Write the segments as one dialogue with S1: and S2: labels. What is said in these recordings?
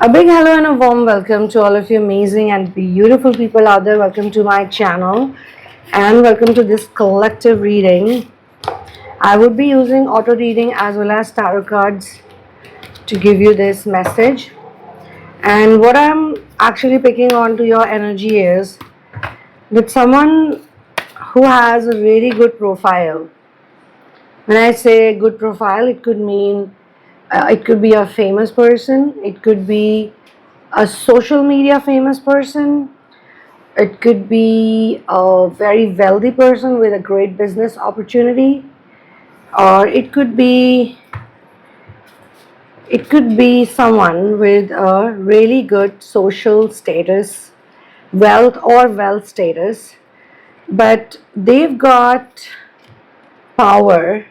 S1: A big hello and a warm welcome to all of you amazing and beautiful people out there. Welcome to my channel and welcome to this collective reading. I would be using auto reading as well as tarot cards to give you this message. And what I'm actually picking on to your energy is that someone who has a really good profile. When I say good profile, it could mean it could be a famous person, it could be a social media famous person, it could be a very wealthy person with a great business opportunity, or it could be someone with a really good social status, wealth status, but they've got power.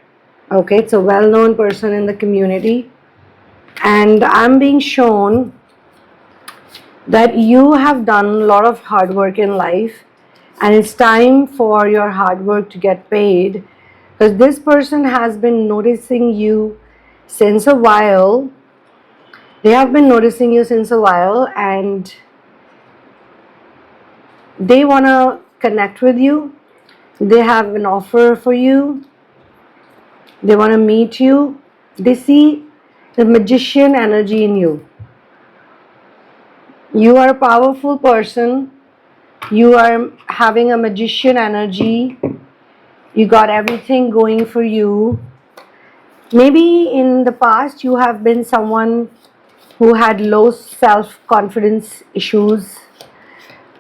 S1: Okay, it's a well-known person in the community, and I'm being shown that you have done a lot of hard work in life and it's time for your hard work to get paid, because this person has been noticing you since a while. They have been noticing you since a while and they want to connect with you. They have an offer for you. They want to meet you. They see the magician energy in you. You are a powerful person. You are having a magician energy. You got everything going for you. Maybe in the past you have been someone who had low self confidence issues,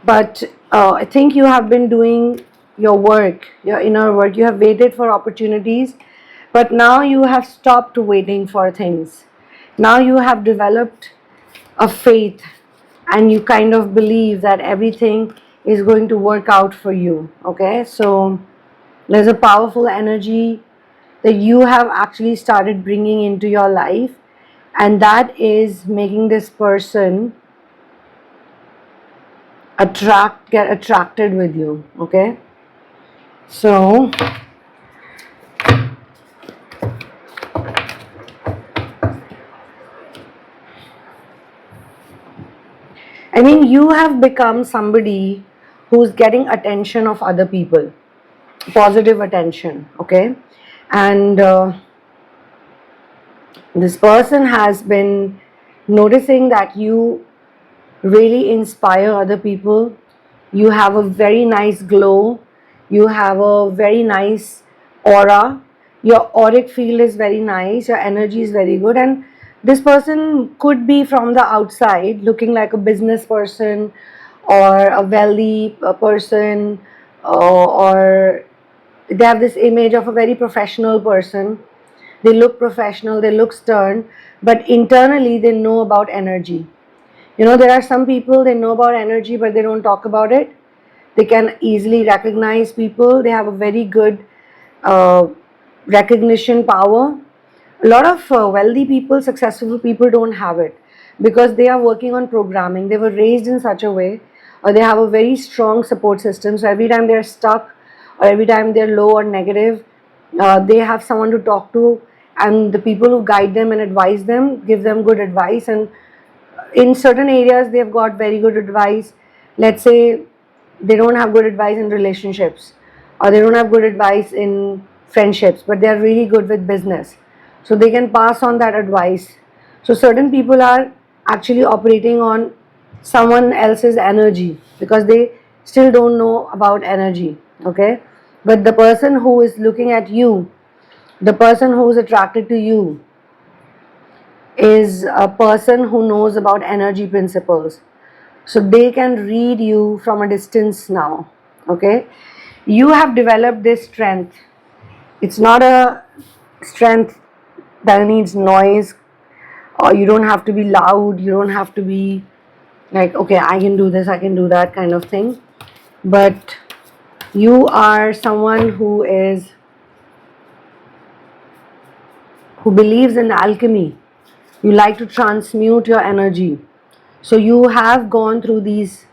S1: but I think you have been doing your work, your inner work. You have waited for opportunities, but now you have stopped waiting for things. Now you have developed a faith and you kind of believe that everything is going to work out for you. Okay, so there's a powerful energy that you have actually started bringing into your life, and that is making this person get attracted with you. Okay, so I mean, you have become somebody who's getting attention of other people, positive attention. Okay, and this person has been noticing that you really inspire other people. You have a very nice glow. You have a very nice aura. Your auric field is very nice. Your energy is very good. And this person could be from the outside looking like a business person or a wealthy person, or they have this image of a very professional person. They look professional, they look stern, but internally they know about energy. There are some people, they know about energy, but they don't talk about it. They can easily recognize people. They have a very good uh, recognition power. A lot of wealthy people, successful people don't have it because they are working on programming. They were raised in such a way, or they have a very strong support system. So every time they're stuck, or every time they're low or negative, they have someone to talk to, and the people who guide them and advise them give them good advice. And in certain areas they've got very good advice. Let's say they don't have good advice in relationships, or they don't have good advice in friendships, but they are really good with business, so they can pass on that advice. So certain people are actually operating on someone else's energy because they still don't know about energy. Okay, but the person who is looking at you, the person who is attracted to you, is a person who knows about energy principles, so they can read you from a distance now. Okay, you have developed this strength. It's not a strength that needs noise, or you don't have to be loud, you don't have to be like, okay, I can do this, I can do that kind of thing, but you are someone who believes in alchemy. You like to transmute your energy. So you have gone through these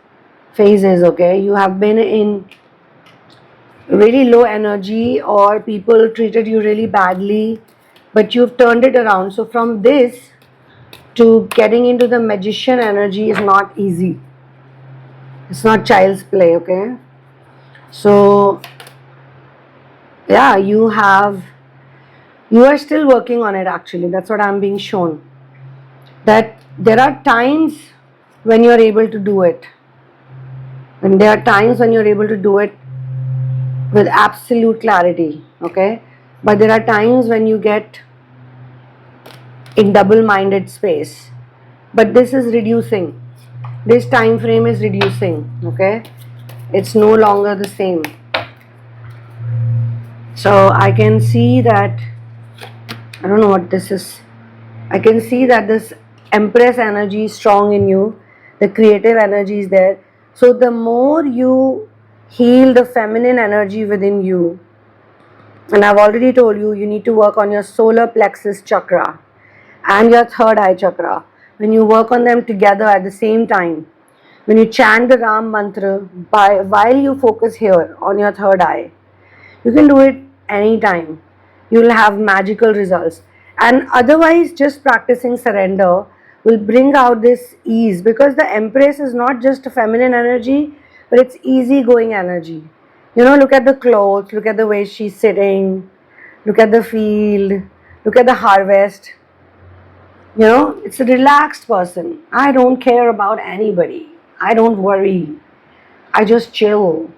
S1: phases. Okay, you have been in really low energy, or people treated you really badly, but you've turned it around. So from this, to getting into the magician energy is not easy. It's not child's play, okay? So yeah, you are still working on it actually. That's what I'm being shown. That there are times when you're able to do it. And there are times when you're able to do it with absolute clarity, okay? But there are times when you get in double-minded space. But this is reducing. This time frame is reducing, okay? It's no longer the same. So I can see that, I don't know what this is. I can see that this Empress energy is strong in you. The creative energy is there. So the more you heal the feminine energy within you, and I've already told you, you need to work on your solar plexus chakra and your third eye chakra. When you work on them together at the same time, when you chant the Ram mantra while you focus here on your third eye, you can do it anytime. You will have magical results. And otherwise, just practicing surrender will bring out this ease, because the Empress is not just a feminine energy, but it's easygoing energy. Look at the clothes, look at the way she's sitting, look at the field, look at the harvest. It's a relaxed person. I don't care about anybody. I don't worry. I just chill.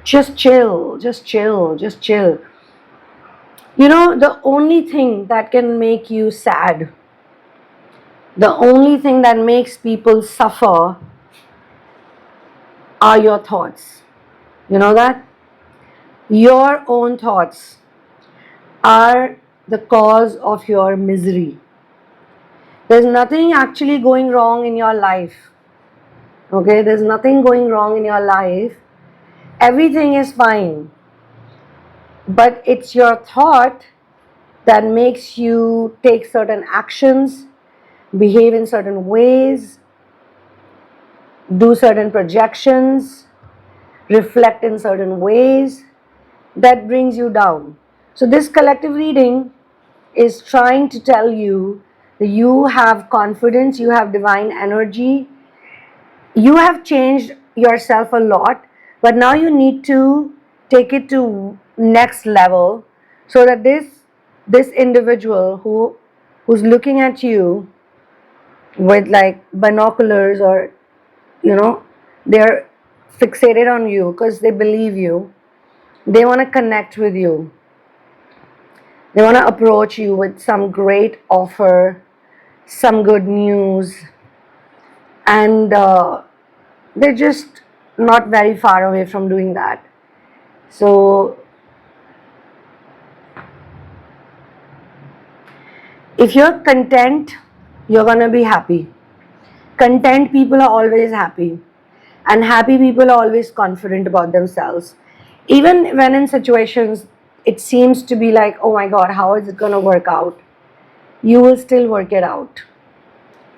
S1: Just chill, just chill, just chill. The only thing that can make you sad, the only thing that makes people suffer are your thoughts. You know that? Your own thoughts are the cause of your misery. There's nothing actually going wrong in your life. Okay? There's nothing going wrong in your life. Everything is fine. But it's your thought that makes you take certain actions, behave in certain ways, do certain projections, reflect in certain ways, that brings you down. So this collective reading is trying to tell you that you have confidence, you have divine energy, you have changed yourself a lot, but now you need to take it to next level, so that this individual who's looking at you with like binoculars, or they're fixated on you because they believe you, they want to connect with you, they want to approach you with some great offer, some good news, and they're just not very far away from doing that. So if you're content, you're gonna be happy. Content people are always happy, and happy people are always confident about themselves. Even when in situations it seems to be like, oh my god, how is it gonna work out? You will still work it out.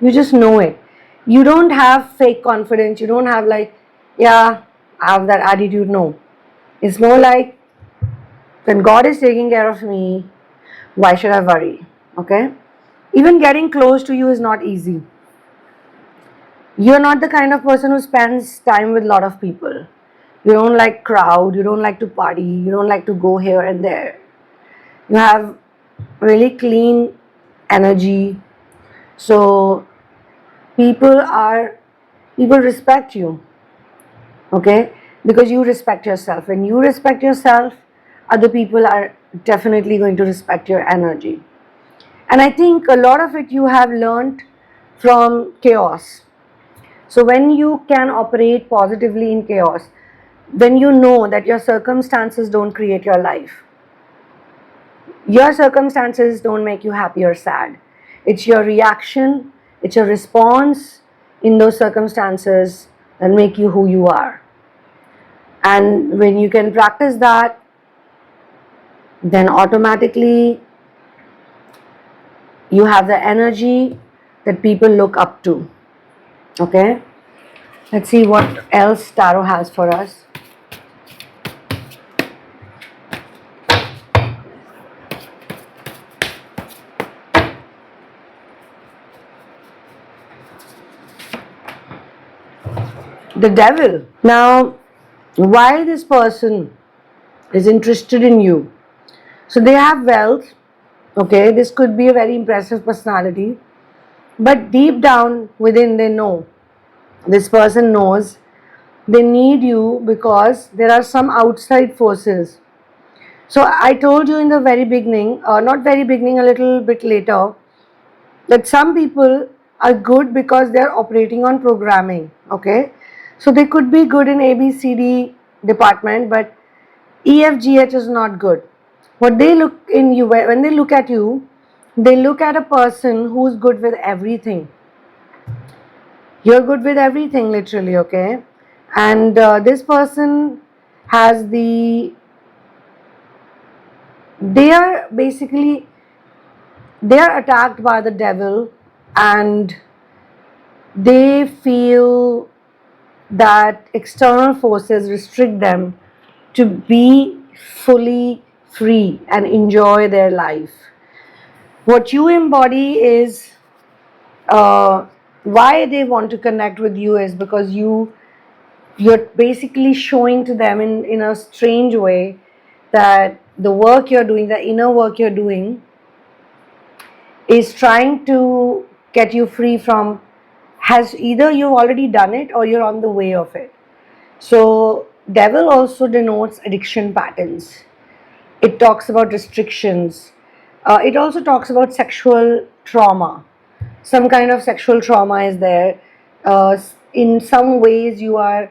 S1: You just know it. You don't have fake confidence. You don't have like, yeah, I have that attitude. No. It's more like, when God is taking care of me, why should I worry? Okay? Even getting close to you is not easy. You're not the kind of person who spends time with a lot of people. You don't like crowd, you don't like to party, you don't like to go here and there. You have really clean energy. So people respect you. Okay? Because you respect yourself. When you respect yourself, other people are definitely going to respect your energy. And I think a lot of it you have learned from chaos. So when you can operate positively in chaos, when you know that your circumstances don't create your life, your circumstances don't make you happy or sad. It's your reaction, it's your response in those circumstances that make you who you are. And when you can practice that, then automatically you have the energy that people look up to. Okay? Let's see what else Tarot has for us. the devil. Now, why this person is interested in you? So they have wealth, okay, this could be a very impressive personality, but deep down within they know, this person knows they need you because there are some outside forces. So I told you in the very beginning, not very beginning, a little bit later, that some people are good because they are operating on programming, okay. So they could be good in ABCD department, but EFGH is not good. What they look in you, when they look at you, they look at a person who's good with everything. You're good with everything, literally, okay. And this person has they are basically, they are attacked by the devil, and they feel that external forces restrict them to be fully free and enjoy their life. What you embody is, why they want to connect with you is because you're basically showing to them in a strange way that the work you're doing, the inner work you're doing, is trying to get you free from, has either you've already done it or you're on the way of it. So devil also denotes addiction patterns. It talks about restrictions. It also talks about sexual trauma. Some kind of sexual trauma is there. In some ways you are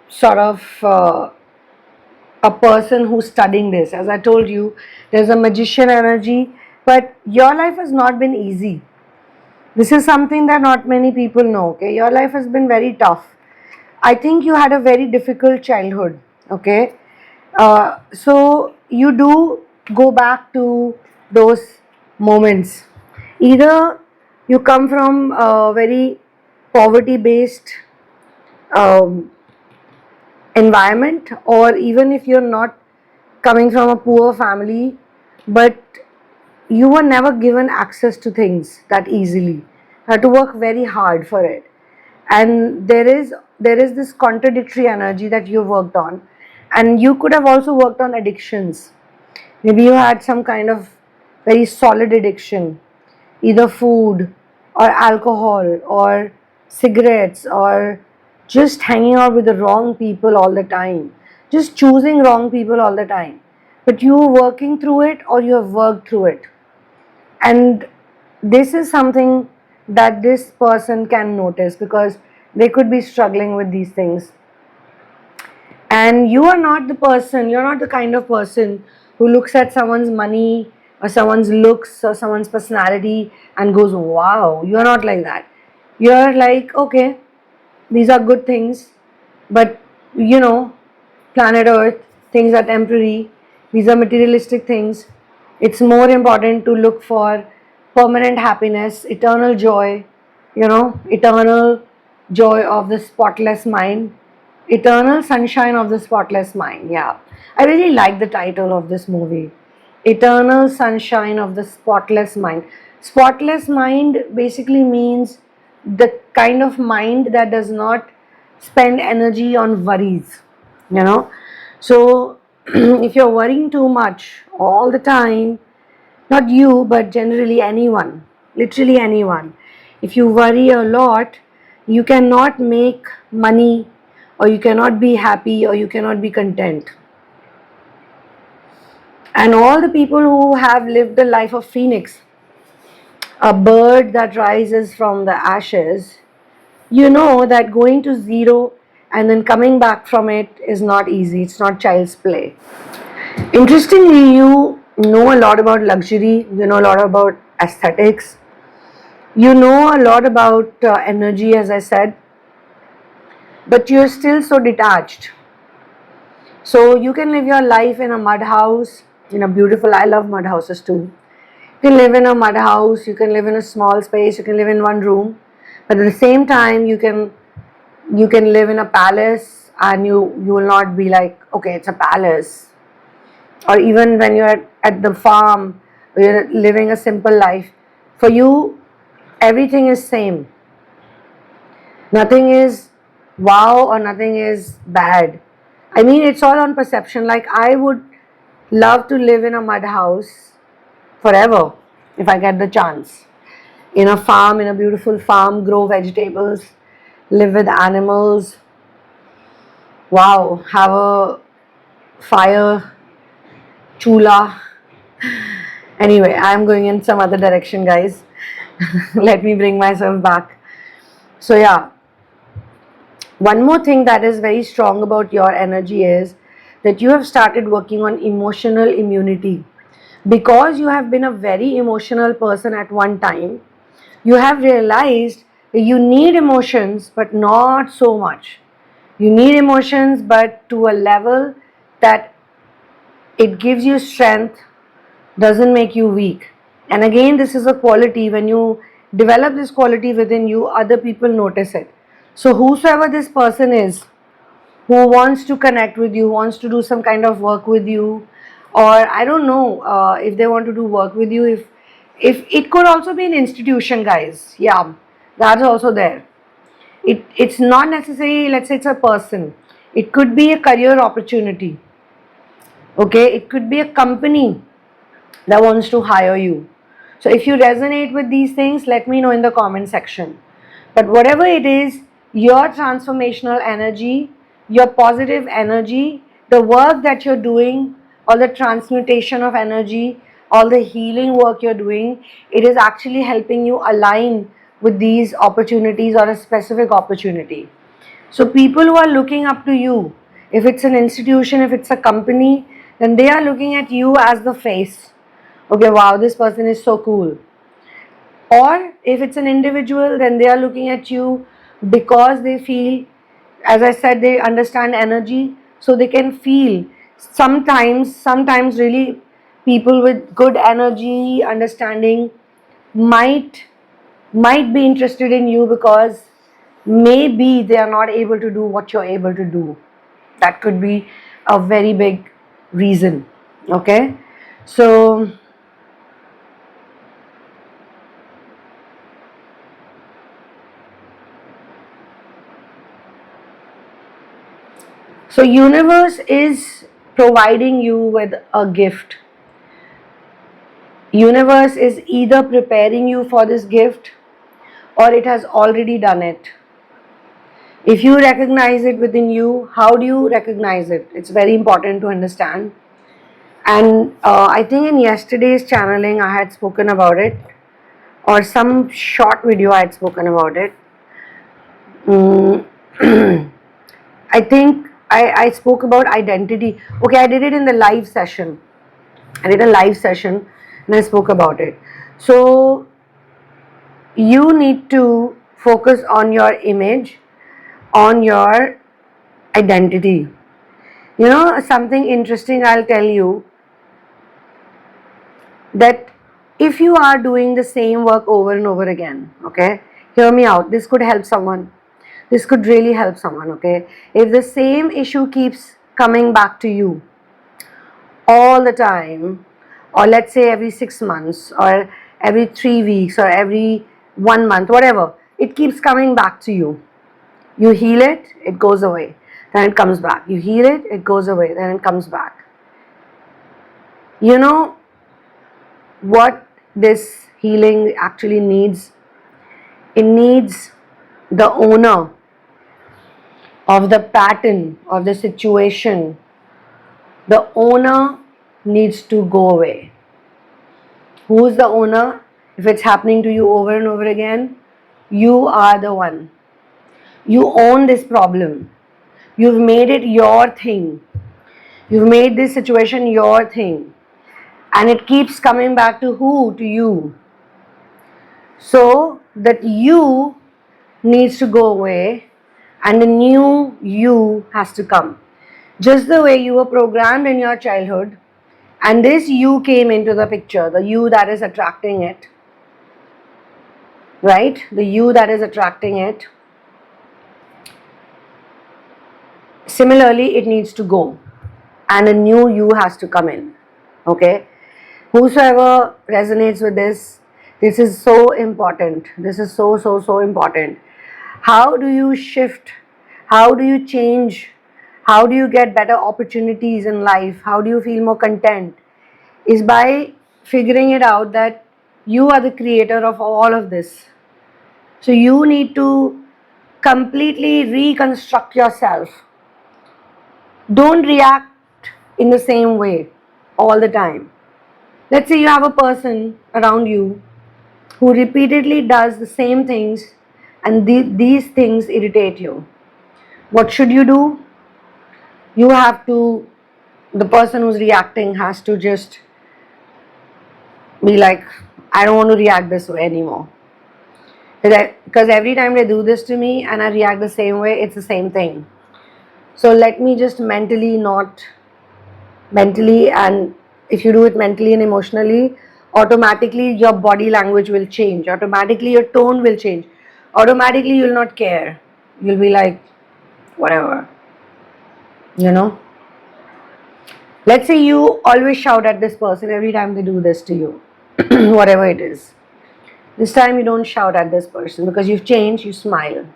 S1: sort of a person who's studying this. As I told you, there's a magician energy, but your life has not been easy. This is something that not many people know, okay. Your life has been very tough. I think you had a very difficult childhood, okay. So you do go back to those moments. Either you come from a very poverty based um, environment, or even if you're not coming from a poor family, but you were never given access to things that easily. You had to work very hard for it. And there is this contradictory energy that you worked on. And you could have also worked on addictions. Maybe you had some kind of very solid addiction, either food or alcohol or cigarettes, or just hanging out with the wrong people all the time, just choosing wrong people all the time. But you were working through it, or you have worked through it. And this is something that this person can notice, because they could be struggling with these things. And you are not the person, you're not the kind of person who looks at someone's money or someone's looks or someone's personality and goes, wow. You're not like that. You're like, okay, these are good things, but you know, planet Earth, things are temporary, these are materialistic things. It's more important to look for permanent happiness, eternal joy, eternal joy of the spotless mind, eternal sunshine of the spotless mind. Yeah, I really like the title of this movie, Eternal Sunshine of the Spotless Mind. Spotless mind basically means the kind of mind that does not spend energy on worries, you know. So if you're worrying too much all the time, not you, but generally anyone, literally anyone, if you worry a lot, you cannot make money, or you cannot be happy, or you cannot be content. And all the people who have lived the life of Phoenix, a bird that rises from the ashes, you know that going to zero and then coming back from it is not easy. It's not child's play. Interestingly, you know a lot about luxury, you know a lot about aesthetics, you know a lot about energy, as I said, but you're still so detached. So you can live your life in a mud house, in a beautiful, I love mud houses too. You can live in a mud house, you can live in a small space, you can live in one room, but at the same time you can live in a palace, and you will not be like, okay, it's a palace. Or even when you're at the farm, you're living a simple life, for you everything is same. Nothing is wow or nothing is bad. I mean, it's all on perception. Like, I would love to live in a mud house forever if I get the chance. In a farm, in a beautiful farm, grow vegetables, live with animals. Wow, have a fire, chula. Anyway, I'm going in some other direction, guys. Let me bring myself back. So, yeah, one more thing that is very strong about your energy is that you have started working on emotional immunity. Because you have been a very emotional person at one time, you have realized that you need emotions, but not so much. You need emotions, but to a level that it gives you strength, doesn't make you weak. And again, this is a quality. When you develop this quality within you, other people notice it. So, whosoever this person is who wants to connect with you, wants to do some kind of work with you, or I don't know if they want to do work with you, if it could also be an institution, guys. Yeah, that's also there. It's not necessary, let's say it's a person. It could be a career opportunity. Okay, it could be a company that wants to hire you. So if you resonate with these things, let me know in the comment section. But whatever it is, your transformational energy, your positive energy, the work that you're doing, all the transmutation of energy, all the healing work you're doing, it is actually helping you align with these opportunities or a specific opportunity. So people who are looking up to you, if it's an institution, if it's a company, then they are looking at you as the face. Okay, wow, this person is so cool. Or if it's an individual, then they are looking at you because they feel, as I said, they understand energy, so they can feel. Sometimes really people with good energy, understanding might be interested in you because maybe they are not able to do what you're able to do. That could be a very big reason. Okay, so universe is providing you with a gift. Universe is either preparing you for this gift or it has already done it. If you recognize it within you, how do you recognize it? It's very important to understand. And I think in yesterday's channeling I had spoken about it, or some short video I had spoken about it. I think I spoke about identity. Okay, I did it in the live session. I did a live session and I spoke about it. So you need to focus on your image, on your identity. You know, something interesting I'll tell you, that if you are doing the same work over and over again, okay, hear me out, this could help someone. This could really help someone, okay? If the same issue keeps coming back to you all the time, or let's say every 6 months, or every 3 weeks, or every 1 month, whatever, it keeps coming back to you. You heal it, it goes away, then it comes back. You heal it, it goes away, then it comes back. You know what this healing actually needs? It needs the owner of the pattern, of the situation. The owner needs to go away. Who is the owner? If it's happening to you over and over again, you are the one. You own this problem. You've made it your thing. You've made this situation your thing. And it keeps coming back to who? To you. So that you needs to go away and a new you has to come. Just the way you were programmed in your childhood and this you came into the picture, the you that is attracting it, right? The you that is attracting it. Similarly, it needs to go and a new you has to come in. Okay? Whosoever resonates with this, this is so important. This is so important. How do you shift How do you change? How do you get better opportunities in life? How do you feel more content? Is by figuring it out that you are the creator of all of this. So you need to completely reconstruct yourself. Don't react in the same way all the time. Let's say you have a person around you who repeatedly does the same things and these things irritate you. What should you do? You have to, the person who's reacting has to just be like, I don't want to react this way anymore. Because every time they do this to me and I react the same way, it's the same thing. So let me just mentally, and if you do it mentally and emotionally, automatically your body language will change. Automatically your tone will change. Automatically you'll not care. You'll be like, whatever. You know? Let's say you always shout at this person every time they do this to you, whatever it is. This time you don't shout at this person because you've changed, you smile.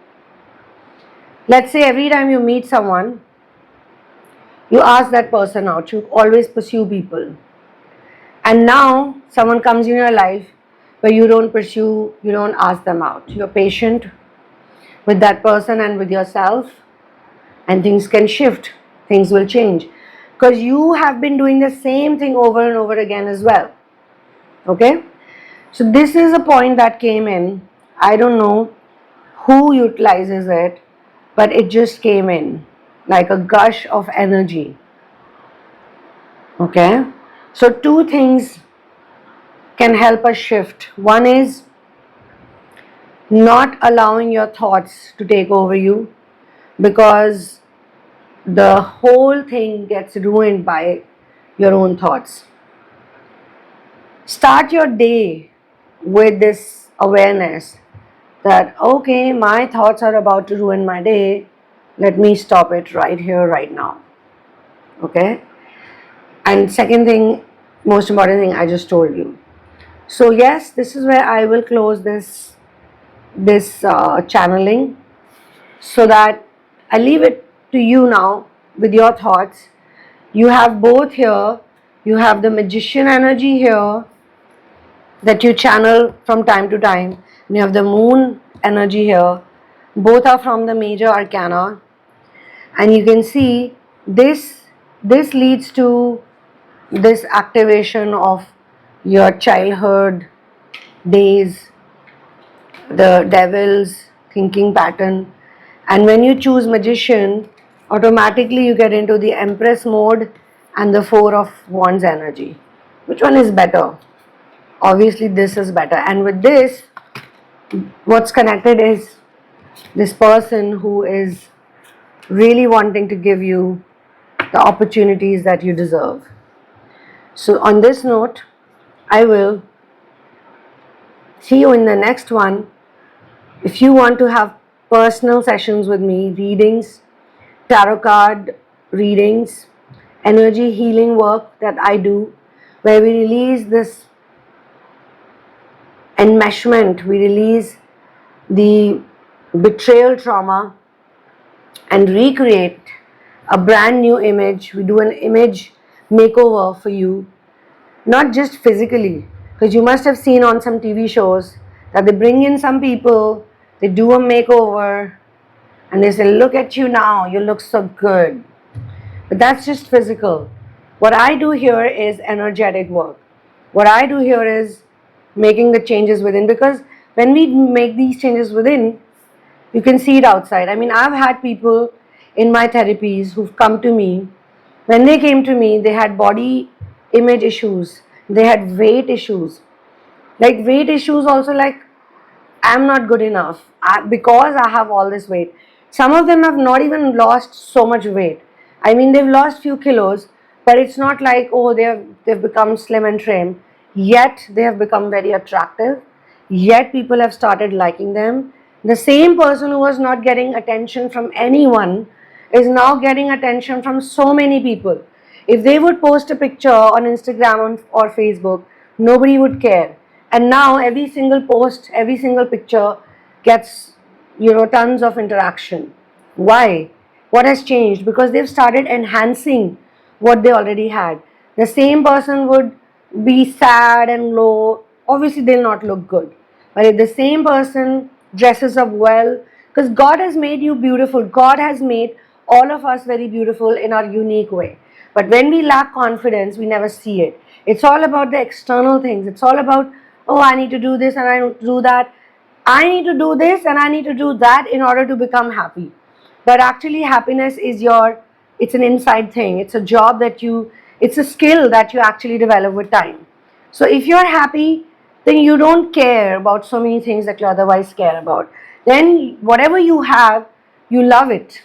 S1: Let's say every time you meet someone, you ask that person out, you always pursue people. And now someone comes in your life where you don't pursue, you don't ask them out. You're patient with that person and with yourself, and things can shift, things will change. Because you have been doing the same thing over and over again as well. Okay? So this is a point that came in. I don't know who utilizes it, but it just came in like a gush of energy. Okay? So two things can help us shift. One is not allowing your thoughts to take over you, because the whole thing gets ruined by your own thoughts. Start your day with this awareness that, okay, my thoughts are about to ruin my day. Let me stop it right here, right now. Okay? And second thing, most important thing I just told you. So yes, this is where I will close this channeling, so that I leave it to you now with your thoughts. You have both here. You have the magician energy here that you channel from time to time. And you have the moon energy here. Both are from the major arcana. And you can see this leads to this activation of your childhood days, the devil's thinking pattern. And when you choose magician, automatically you get into the empress mode and the four of wands energy. Which one is better? Obviously this is better. And with this, what's connected is this person who is really wanting to give you the opportunities that you deserve. So on this note, I will see you in the next one. If you want to have personal sessions with me, readings, tarot card readings, energy healing work that I do, where we release this enmeshment, we release the betrayal trauma and recreate a brand new image. We do an image makeover for you, not just physically, because you must have seen on some TV shows that they bring in some people, they do a makeover, and they say, look at you now, you look so good. But that's just physical. What I do here is energetic work. What I do here is making the changes within, because when we make these changes within, you can see it outside. I mean, I've had people in my therapies who've come to me. When they came to me, they had body image issues, they had weight issues. Like weight issues also, like, I'm not good enough because I have all this weight. Some of them have not even lost so much weight. I mean, they've lost few kilos, but it's not like, oh, they've become slim and trim. Yet they have become very attractive. Yet people have started liking them. The same person who was not getting attention from anyone is now getting attention from so many people. If they would post a picture on Instagram or Facebook, nobody would care. And now every single post, every single picture gets, tons of interaction. Why? What has changed? Because they've started enhancing what they already had. The same person would be sad and low, obviously, they'll not look good. But if the same person dresses up well, because God has made you beautiful, God has made all of us very beautiful in our unique way. But when we lack confidence, we never see it. It's all about the external things. It's all about, oh, I need to do this and I need to do that. I need to do this and I need to do that in order to become happy. But actually, happiness is it's an inside thing. It's a job that it's a skill that you actually develop with time. So if you're happy, then you don't care about so many things that you otherwise care about. Then whatever you have, you love it.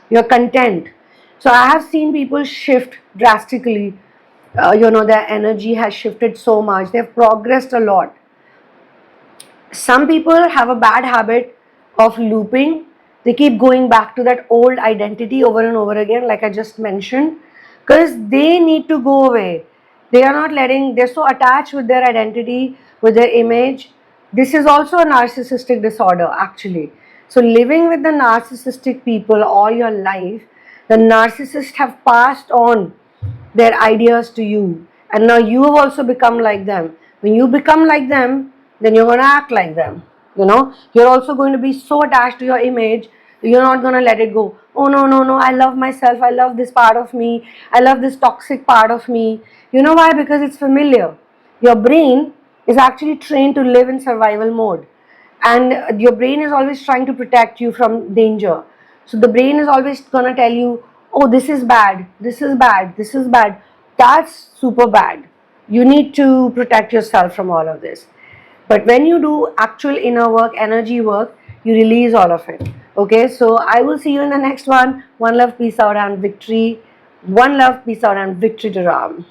S1: You're content. So I have seen people shift drastically. Their energy has shifted so much. They've progressed a lot. Some people have a bad habit of looping. They keep going back to that old identity over and over again, like I just mentioned, because they need to go away. They are not letting, they're so attached with their identity, with their image. This is also a narcissistic disorder, actually. So, living with the narcissistic people all your life, the narcissists have passed on their ideas to you, and now you have also become like them. When you become like them, then you're going to act like them. You're also going to be so attached to your image, you're not going to let it go. Oh, no, no, no, I love myself, I love this part of me, I love this toxic part of me. You know why? Because it's familiar. Your brain is actually trained to live in survival mode, and your brain is always trying to protect you from danger. So the brain is always going to tell you, oh, this is bad, this is bad, this is bad, that's super bad. You need to protect yourself from all of this. But when you do actual inner work, energy work, you release all of it. Okay, so I will see you in the next one. One love, peace out, and victory. One love, peace out, and victory to Ram.